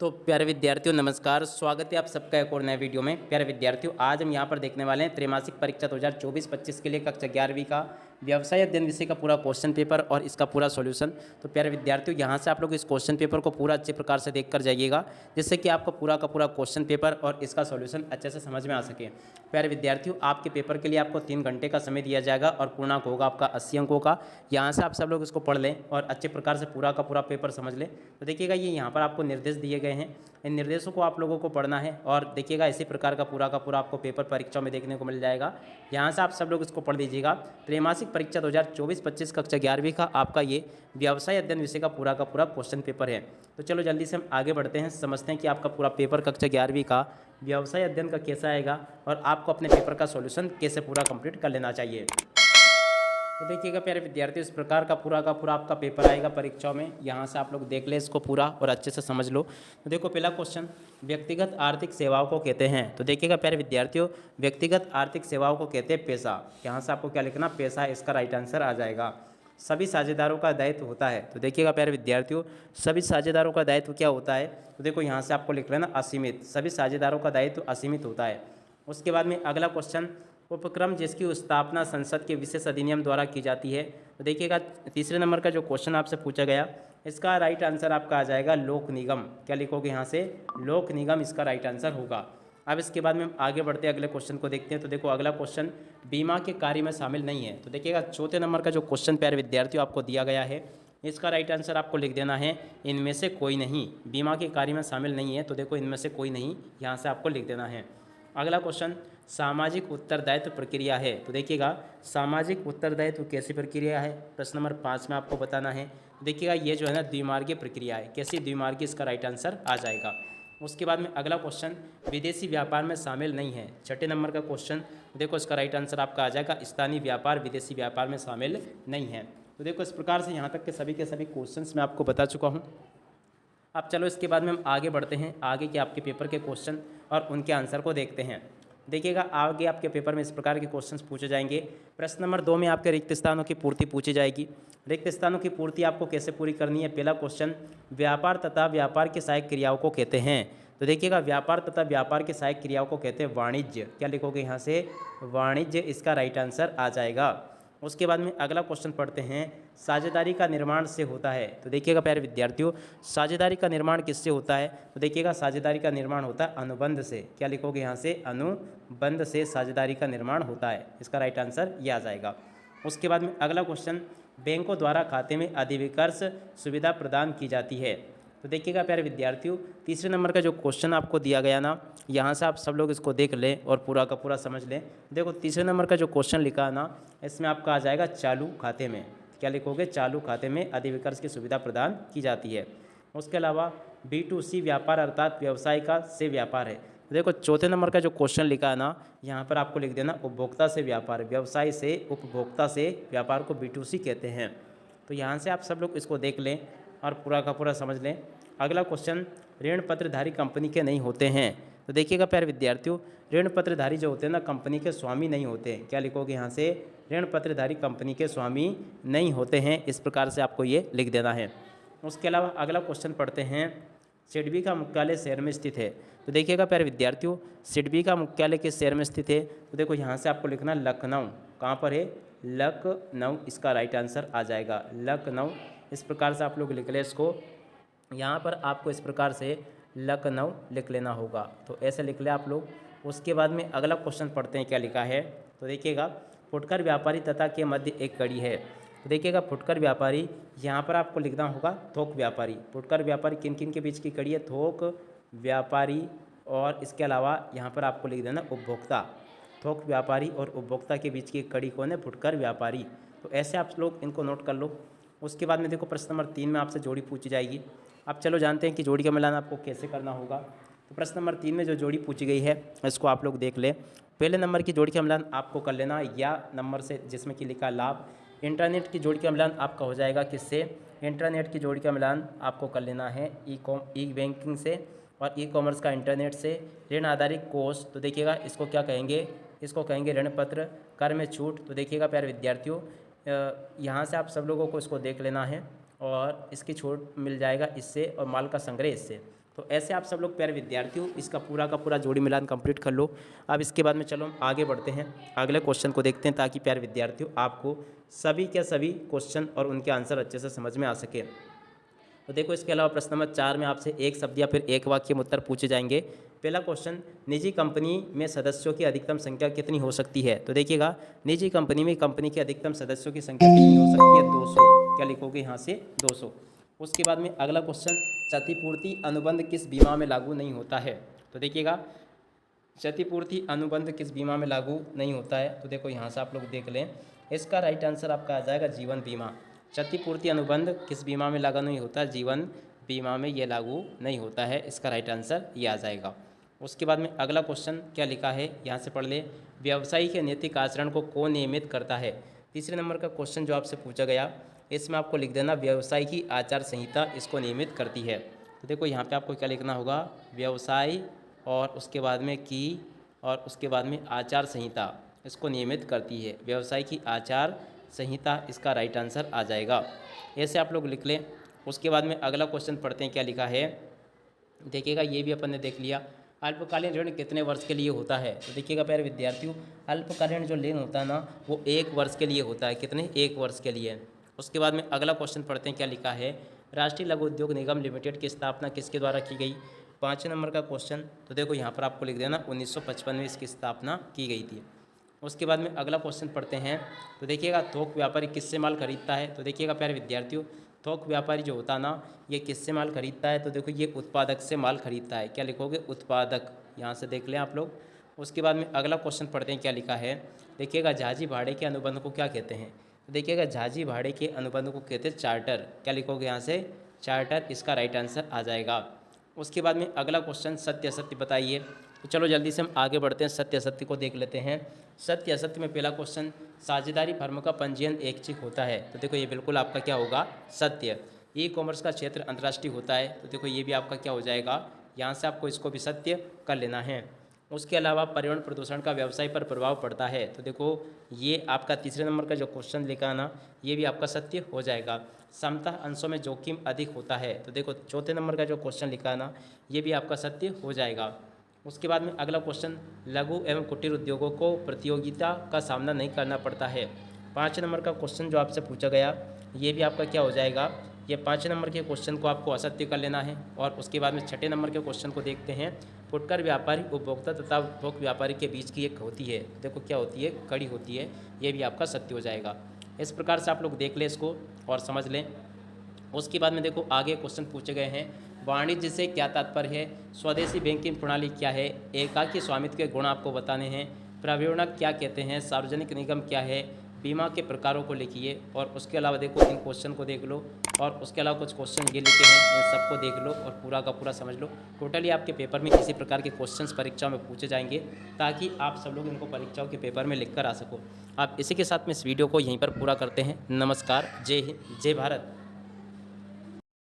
तो प्यारे विद्यार्थियों नमस्कार, स्वागत है आप सबका एक और नए वीडियो में। प्यारे विद्यार्थियों, आज हम यहाँ पर देखने वाले हैं त्रैमासिक परीक्षा 2024-25 के लिए कक्षा 11वीं का व्यवसाय अध्ययन विषय का पूरा क्वेश्चन पेपर और इसका पूरा सॉल्यूशन। तो प्यारे विद्यार्थियों, यहाँ से आप लोग इस क्वेश्चन पेपर को पूरा अच्छे प्रकार से देख कर जाइएगा, जिससे कि आपको पूरा का पूरा क्वेश्चन पेपर और इसका सॉल्यूशन अच्छे से समझ में आ सके। प्यारे विद्यार्थियों, आपके पेपर के लिए आपको 3 घंटे का समय दिया जाएगा और पूर्णांक होगा आपका 80 अंकों का। यहाँ से आप सब लोग इसको पढ़ लें और अच्छे प्रकार से पूरा का पूरा पेपर समझ लें। तो देखिएगा, ये यहाँ पर आपको निर्देश दिए गए हैं, इन निर्देशों को आप लोगों को पढ़ना है और देखिएगा इसी प्रकार का पूरा आपको पेपर परीक्षा में देखने को मिल जाएगा। यहाँ से आप सब लोग इसको पढ़ लीजिएगा। त्रैमासिक परीक्षा 2024-25 कक्षा 11वीं का आपका ये व्यवसाय अध्ययन विषय का पूरा क्वेश्चन पेपर है। तो चलो जल्दी से हम आगे बढ़ते हैं, समझते हैं कि आपका पूरा पेपर कक्षा 11वीं का व्यवसाय अध्ययन का कैसा आएगा और आपको अपने पेपर का सॉल्यूशन कैसे पूरा कंप्लीट कर लेना चाहिए। तो देखिएगा प्यारे विद्यार्थियों, इस प्रकार का पूरा आपका पेपर आएगा परीक्षाओं में। यहाँ से आप लोग देख ले इसको पूरा और अच्छे से समझ लो। तो देखो, पहला क्वेश्चन, व्यक्तिगत आर्थिक सेवाओं को कहते हैं। तो देखिएगा प्यारे विद्यार्थियों, व्यक्तिगत आर्थिक सेवाओं को कहते हैं पैसा। यहाँ से आपको क्या लिखना, पैसा, इसका राइट आंसर आ जाएगा। सभी साझेदारों का दायित्व होता है। तो देखिएगा प्यारे विद्यार्थियों, सभी साझेदारों का दायित्व क्या होता है। तो देखो यहाँ से आपको लिख लेना असीमित, सभी साझेदारों का दायित्व असीमित होता है। उसके बाद में अगला क्वेश्चन, उपक्रम जिसकी स्थापना संसद के विशेष अधिनियम द्वारा की जाती है। तो देखिएगा तीसरे नंबर का जो क्वेश्चन आपसे पूछा गया, इसका राइट आंसर आपका आ जाएगा लोक निगम। क्या लिखोगे यहाँ से, लोक निगम, इसका राइट आंसर होगा। अब इसके बाद में हम आगे बढ़ते हैं, अगले क्वेश्चन को देखते हैं। तो देखो अगला क्वेश्चन, बीमा के कार्य में शामिल नहीं है। तो देखिएगा चौथे नंबर का जो क्वेश्चन प्यारे विद्यार्थियों आपको दिया गया है, इसका राइट आंसर आपको लिख देना है इनमें से कोई नहीं। बीमा के कार्य में शामिल नहीं है, तो देखो इनमें से कोई नहीं, यहाँ से आपको लिख देना है। अगला क्वेश्चन, सामाजिक उत्तरदायित्व प्रक्रिया है। तो देखिएगा सामाजिक उत्तरदायित्व कैसी प्रक्रिया है, प्रश्न नंबर 5 में आपको बताना है। देखिएगा ये जो है ना द्विमार्गीय प्रक्रिया है। कैसी द्विमार्गीय, इसका राइट आंसर आ जाएगा। उसके बाद में अगला क्वेश्चन, विदेशी व्यापार में शामिल नहीं है। छठे नंबर का क्वेश्चन, देखो इसका राइट आंसर आपका आ जाएगा स्थानीय व्यापार विदेशी व्यापार में शामिल नहीं है। तो देखो इस प्रकार से यहाँ तक के सभी क्वेश्चंस मैं आपको बता चुका हूँ। अब चलो इसके बाद में हम आगे बढ़ते हैं, आगे के आपके पेपर के क्वेश्चन और उनके आंसर को देखते हैं। देखिएगा आगे आपके पेपर में इस प्रकार के क्वेश्चंस पूछे जाएंगे। प्रश्न नंबर 2 में आपके रिक्त स्थानों की पूर्ति पूछी जाएगी। रिक्त स्थानों की पूर्ति आपको कैसे पूरी करनी है। पहला क्वेश्चन, व्यापार तथा व्यापार की सहायक क्रियाओं को कहते हैं। तो देखिएगा व्यापार तथा व्यापार की सहायक क्रियाओं को कहते हैं वाणिज्य। क्या लिखोगे यहाँ से, वाणिज्य, इसका राइट आंसर आ जाएगा। उसके बाद में अगला क्वेश्चन पढ़ते हैं, साझेदारी का निर्माण से होता है। तो देखिएगा प्यारे विद्यार्थियों, साझेदारी का निर्माण किससे होता है। तो देखिएगा साझेदारी का निर्माण होता है अनुबंध से। क्या लिखोगे यहाँ से, अनुबंध से साझेदारी का निर्माण होता है, इसका राइट आंसर ये आ जाएगा। उसके बाद में अगला क्वेश्चन, बैंकों द्वारा खाते में अधिविकर्ष सुविधा प्रदान की जाती है। तो देखिएगा प्यारे विद्यार्थियों, तीसरे नंबर का जो क्वेश्चन आपको दिया गया ना, यहाँ से आप सब लोग इसको देख लें और पूरा का पूरा समझ लें। देखो तीसरे नंबर का जो क्वेश्चन लिखा है ना, इसमें आपका आ जाएगा चालू खाते में। क्या लिखोगे, चालू खाते में अधिविकर्ष की सुविधा प्रदान की जाती है। उसके अलावा B2C व्यापार अर्थात व्यवसाय का से व्यापार है। देखो चौथे नंबर का जो क्वेश्चन लिखा है ना, यहाँ पर आपको लिख देना उपभोक्ता से व्यापार, व्यवसाय से उपभोक्ता से व्यापार को B2C कहते हैं। तो यहाँ से आप सब लोग इसको देख लें और पूरा का पूरा समझ लें। अगला क्वेश्चन, ऋण पत्रधारी कंपनी के नहीं होते हैं। तो देखिएगा प्यारे विद्यार्थियों, ऋण पत्रधारी जो होते हैं ना, कंपनी के स्वामी नहीं होते हैं। क्या लिखोगे यहाँ से, ऋण पत्रधारी कंपनी के स्वामी नहीं होते हैं, इस प्रकार से आपको ये लिख देना है। उसके अलावा अगला क्वेश्चन पढ़ते हैं, सिडबी का मुख्यालय शहर में स्थित है। तो देखिएगा प्यारे विद्यार्थियों, सिडबी का मुख्यालय किस शहर में स्थित है। तो देखो यहाँ से आपको लिखना लखनऊ। कहाँ पर है, लखनऊ, इसका राइट आंसर आ जाएगा लखनऊ। इस प्रकार से आप लोग लिख लें इसको, यहाँ पर आपको इस प्रकार से लखनऊ लिख लेना होगा। तो ऐसे लिख ले आप लोग। उसके बाद में अगला क्वेश्चन पढ़ते हैं, क्या लिखा है। तो देखिएगा, फुटकर व्यापारी तथा के मध्य एक कड़ी है। तो देखिएगा फुटकर व्यापारी, यहाँ पर आपको लिखना होगा थोक व्यापारी। फुटकर व्यापारी किन किन के बीच की कड़ी है, थोक व्यापारी और इसके अलावा यहाँ पर आपको लिख देना उपभोक्ता। थोक व्यापारी और उपभोक्ता के बीच की कड़ी कौन है, फुटकर व्यापारी। तो ऐसे आप लोग इनको नोट कर लो। उसके बाद में देखो प्रश्न नंबर 3 में आपसे जोड़ी पूछी जाएगी। अब चलो जानते हैं कि जोड़ी का मिलान आपको कैसे करना होगा। तो प्रश्न नंबर 3 में जो जोड़ी पूछी गई है, इसको आप लोग देख ले। पहले नंबर की जोड़ी का मिलान आपको कर लेना या नंबर से जिसमें कि लिखा लाभ। इंटरनेट की जोड़ी का मिलान आपका हो जाएगा किससे, इंटरनेट की जोड़ी का मिलान आपको कर लेना है ई बैंकिंग से और ई कॉमर्स का इंटरनेट से। ऋण आधारित कोष, तो देखिएगा इसको क्या कहेंगे, इसको कहेंगे ऋण पत्र। कर में छूट, तो देखिएगा प्यारे विद्यार्थियों, यहाँ से आप सब लोगों को इसको देख लेना है और इसकी छूट मिल जाएगा इससे और माल का संग्रह इससे। तो ऐसे आप सब लोग प्यारे विद्यार्थियों इसका पूरा का पूरा जोड़ी मिलान कंप्लीट कर लो। अब इसके बाद में चलो हम आगे बढ़ते हैं, अगले क्वेश्चन को देखते हैं, ताकि प्यारे विद्यार्थियों आपको सभी के सभी क्वेश्चन और उनके आंसर अच्छे से समझ में आ सके। तो देखो, इसके अलावा प्रश्न नंबर 4 में आपसे एक शब्द या फिर एक वाक्य में उत्तर पूछे जाएंगे। पहला क्वेश्चन, निजी कंपनी में सदस्यों की अधिकतम संख्या कितनी हो सकती है? तो देखिएगा, निजी कंपनी में कंपनी के अधिकतम सदस्यों की संख्या कितनी हो सकती है? 200। क्या लिखोगे यहाँ से? 200। उसके बाद में अगला क्वेश्चन, क्षतिपूर्ति अनुबंध किस बीमा में लागू नहीं होता है? तो देखिएगा, क्षतिपूर्ति अनुबंध किस बीमा में लागू नहीं होता है? तो देखो यहाँ से आप लोग देख लें, इसका राइट आंसर आपका आ जाएगा जीवन बीमा। क्षतिपूर्ति अनुबंध किस बीमा में लागू नहीं होता? जीवन बीमा में ये लागू नहीं होता है, इसका राइट आंसर ये आ जाएगा। उसके बाद में अगला क्वेश्चन क्या लिखा है, यहाँ से पढ़ ले, व्यवसायी के नैतिक आचरण को कौन नियमित करता है? तीसरे नंबर का क्वेश्चन जो आपसे पूछा गया, इसमें आपको लिख देना व्यवसाय की आचार संहिता इसको नियमित करती है। तो देखो यहाँ पे आपको क्या लिखना होगा, व्यवसाय और उसके बाद में की और उसके बाद में आचार संहिता इसको नियमित करती है। व्यवसाय की आचार संहिता इसका राइट आंसर आ जाएगा। ऐसे आप लोग लिख लें। उसके बाद में अगला क्वेश्चन पढ़ते हैं, क्या लिखा है देखिएगा, ये भी अपन ने देख लिया। अल्पकालीन ऋण कितने वर्ष के लिए होता है? तो देखिएगा प्यारे विद्यार्थियों, अल्पकालीन जो ऋण होता है ना, वो 1 वर्ष के लिए होता है। कितने? 1 वर्ष के लिए। उसके बाद में अगला क्वेश्चन पढ़ते हैं, क्या लिखा है, राष्ट्रीय लघु उद्योग निगम लिमिटेड की स्थापना किसके द्वारा की गई? 5 नंबर का क्वेश्चन। तो देखो यहाँ पर आपको लिख देना 1955 में इसकी स्थापना की गई थी। उसके बाद में अगला क्वेश्चन पढ़ते हैं। तो देखिएगा, थोक व्यापारी किससे माल खरीदता है? तो देखिएगा प्यारे विद्यार्थियों, थोक व्यापारी जो होता है ना, ये किससे माल खरीदता है? तो देखो ये उत्पादक से माल खरीदता है। क्या लिखोगे? उत्पादक। यहाँ से देख लें आप लोग। उसके बाद में अगला क्वेश्चन पढ़ते हैं, क्या लिखा है देखिएगा, जहाजी भाड़े के अनुबंध को क्या कहते हैं? तो देखिएगा, जहाजी भाड़े के अनुबंध को कहते हैं चार्टर। क्या लिखोगे यहाँ से? चार्टर, इसका राइट आंसर आ जाएगा। उसके बाद में अगला क्वेश्चन, सत्य असत्य बताइए। तो चलो जल्दी से हम आगे बढ़ते हैं, सत्य असत्य को देख लेते हैं। सत्य असत्य में पहला क्वेश्चन, साझेदारी फर्म का पंजीयन ऐच्छिक होता है? तो देखो ये बिल्कुल आपका क्या होगा? सत्य। ई कॉमर्स का क्षेत्र अंतर्राष्ट्रीय होता है? तो देखो ये भी आपका क्या हो जाएगा? यहाँ से आपको इसको भी सत्य कर लेना है। उसके अलावा पर्यावरण प्रदूषण का व्यवसाय पर प्रभाव पड़ता है? तो देखो ये आपका तीसरे नंबर का जो क्वेश्चन लिखा है ना, ये भी आपका सत्य हो जाएगा। समता अंशों में जोखिम अधिक होता है? तो देखो चौथे नंबर का जो क्वेश्चन लिखा है ना, ये भी आपका सत्य हो जाएगा। उसके बाद में अगला क्वेश्चन, लघु एवं कुटीर उद्योगों को प्रतियोगिता का सामना नहीं करना पड़ता है? 5 नंबर का क्वेश्चन जो आपसे पूछा गया, ये भी आपका क्या हो जाएगा? ये 5 नंबर के क्वेश्चन को आपको असत्य कर लेना है। और उसके बाद में छठे नंबर के क्वेश्चन को देखते हैं, फुटकर व्यापारी उपभोक्ता तथा थोक व्यापारी के बीच की एक होती है? देखो क्या होती है? कड़ी होती है। ये भी आपका सत्य हो जाएगा। इस प्रकार से आप लोग देख लें इसको और समझ लें। उसके बाद में देखो आगे क्वेश्चन पूछे गए हैं, वाणिज्य से क्या तात्पर्य है? स्वदेशी बैंकिंग प्रणाली क्या है? एकाकी स्वामित्व के गुण आपको बताने हैं। प्रविणक क्या कहते हैं? सार्वजनिक निगम क्या है? बीमा के प्रकारों को लिखिए। और उसके अलावा देखो इन क्वेश्चन को देख लो, और उसके अलावा कुछ क्वेश्चन ये लिखे हैं, इन सबको देख लो और पूरा का पूरा समझ लो। टोटली आपके पेपर में इसी प्रकार के क्वेश्चंस परीक्षा में पूछे जाएंगे, ताकि आप सब लोग इनको परीक्षाओं के पेपर में लिख कर आ सको। आप इसी के साथ में इस वीडियो को यहीं पर पूरा करते हैं। नमस्कार, जय हिंद, जय भारत।